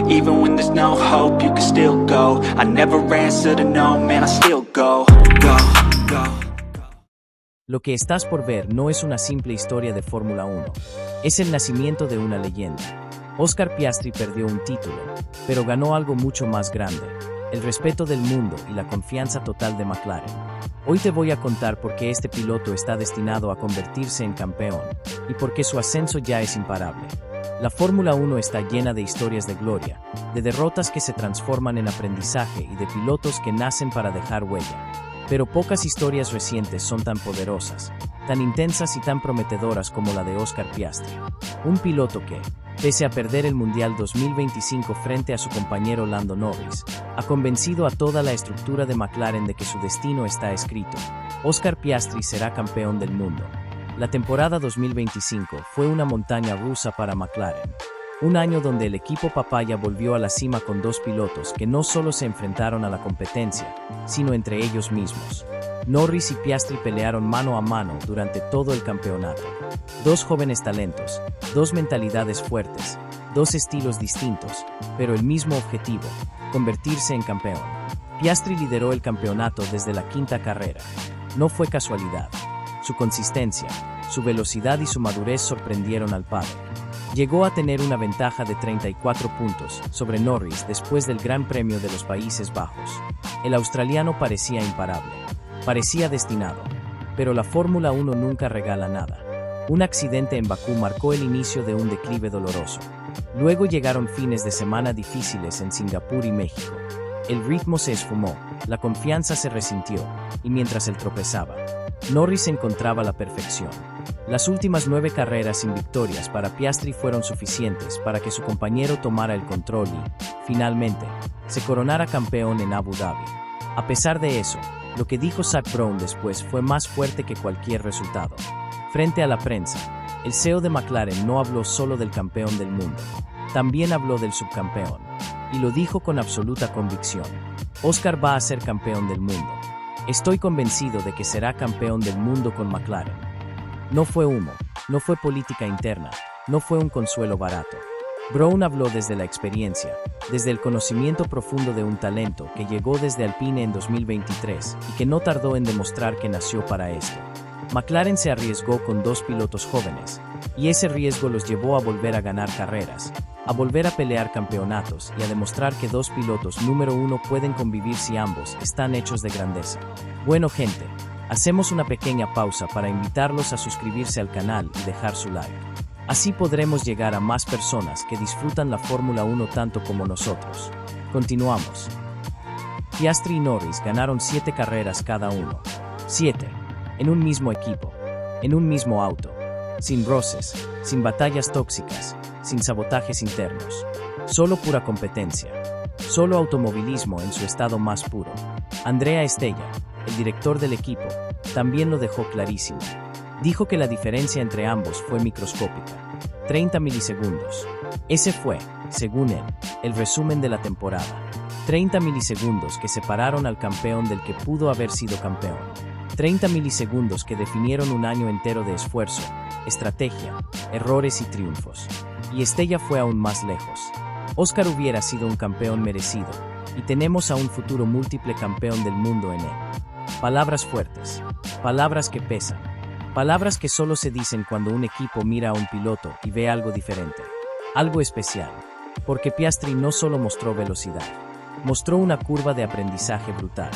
Even when there's no hope, you can still go. I never answer to no, man, I still go. Lo que estás por ver no es una simple historia de Fórmula 1. Es el nacimiento de una leyenda. Oscar Piastri perdió un título, pero ganó algo mucho más grande: el respeto del mundo y la confianza total de McLaren. Hoy te voy a contar por qué este piloto está destinado a convertirse en campeón y por qué su ascenso ya es imparable. La Fórmula 1 está llena de historias de gloria, de derrotas que se transforman en aprendizaje y de pilotos que nacen para dejar huella. Pero pocas historias recientes son tan poderosas, tan intensas y tan prometedoras como la de Oscar Piastri. Un piloto que, pese a perder el Mundial 2025 frente a su compañero Lando Norris, ha convencido a toda la estructura de McLaren de que su destino está escrito. Oscar Piastri será campeón del mundo. La temporada 2025 fue una montaña rusa para McLaren. Un año donde el equipo papaya volvió a la cima con dos pilotos que no solo se enfrentaron a la competencia, sino entre ellos mismos. Norris y Piastri pelearon mano a mano durante todo el campeonato. Dos jóvenes talentos, dos mentalidades fuertes, dos estilos distintos, pero el mismo objetivo: convertirse en campeón. Piastri lideró el campeonato desde la quinta carrera. No fue casualidad. Su consistencia, su velocidad y su madurez sorprendieron al padre. Llegó a tener una ventaja de 34 puntos sobre Norris después del Gran Premio de los Países Bajos. El australiano parecía imparable, parecía destinado, pero la Fórmula 1 nunca regala nada. Un accidente en Bakú marcó el inicio de un declive doloroso. Luego llegaron fines de semana difíciles en Singapur y México. El ritmo se esfumó, la confianza se resintió, y mientras él tropezaba, Norris encontraba la perfección. Las últimas 9 carreras sin victorias para Piastri fueron suficientes para que su compañero tomara el control y, finalmente, se coronara campeón en Abu Dhabi. A pesar de eso, lo que dijo Zak Brown después fue más fuerte que cualquier resultado. Frente a la prensa, el CEO de McLaren no habló solo del campeón del mundo, también habló del subcampeón, y lo dijo con absoluta convicción: Oscar va a ser campeón del mundo. Estoy convencido de que será campeón del mundo con McLaren. No fue humo, no fue política interna, no fue un consuelo barato. Brown habló desde la experiencia, desde el conocimiento profundo de un talento que llegó desde Alpine en 2023 y que no tardó en demostrar que nació para esto. McLaren se arriesgó con dos pilotos jóvenes, y ese riesgo los llevó a volver a ganar carreras, a volver a pelear campeonatos y a demostrar que dos pilotos número uno pueden convivir si ambos están hechos de grandeza. Bueno, gente, hacemos una pequeña pausa para invitarlos a suscribirse al canal y dejar su like. Así podremos llegar a más personas que disfrutan la Fórmula 1 tanto como nosotros. Continuamos. Piastri y Norris ganaron 7 carreras cada uno. 7. En un mismo equipo, en un mismo auto, sin roces, sin batallas tóxicas, sin sabotajes internos. Solo pura competencia. Solo automovilismo en su estado más puro. Andrea Estella, el director del equipo, también lo dejó clarísimo. Dijo que la diferencia entre ambos fue microscópica. 30 milisegundos. Ese fue, según él, el resumen de la temporada. 30 milisegundos que separaron al campeón del que pudo haber sido campeón. 30 milisegundos que definieron un año entero de esfuerzo, estrategia, errores y triunfos. Y Estella fue aún más lejos. Oscar hubiera sido un campeón merecido, y tenemos a un futuro múltiple campeón del mundo en él. Palabras fuertes, palabras que pesan, palabras que solo se dicen cuando un equipo mira a un piloto y ve algo diferente, algo especial, porque Piastri no solo mostró velocidad, mostró una curva de aprendizaje brutal.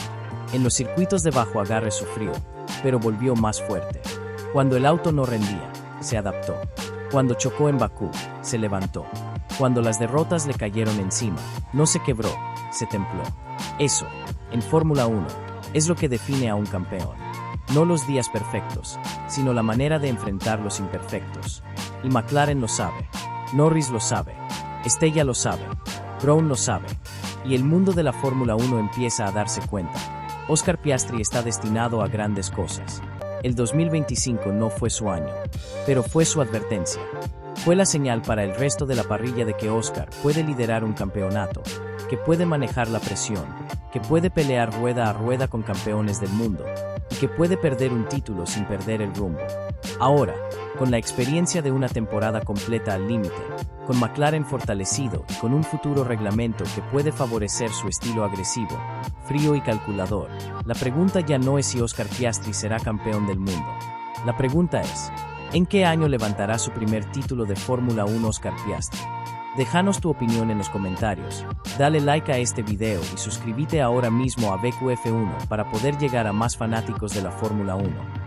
En los circuitos de bajo agarre sufrió, pero volvió más fuerte. Cuando el auto no rendía, se adaptó. Cuando chocó en Bakú, se levantó. Cuando las derrotas le cayeron encima, no se quebró, se templó. Eso, en Fórmula 1, es lo que define a un campeón. No los días perfectos, sino la manera de enfrentar los imperfectos. Y McLaren lo sabe, Norris lo sabe, Estella lo sabe, Brown lo sabe, y el mundo de la Fórmula 1 empieza a darse cuenta. Oscar Piastri está destinado a grandes cosas. El 2025 no fue su año, pero fue su advertencia. Fue la señal para el resto de la parrilla de que Oscar puede liderar un campeonato, que puede manejar la presión, que puede pelear rueda a rueda con campeones del mundo y que puede perder un título sin perder el rumbo. Ahora, con la experiencia de una temporada completa al límite, con McLaren fortalecido y con un futuro reglamento que puede favorecer su estilo agresivo, frío y calculador, la pregunta ya no es si Oscar Piastri será campeón del mundo. La pregunta es, ¿en qué año levantará su primer título de Fórmula 1 Oscar Piastri? Déjanos tu opinión en los comentarios, dale like a este video y suscríbete ahora mismo a BQF1 para poder llegar a más fanáticos de la Fórmula 1.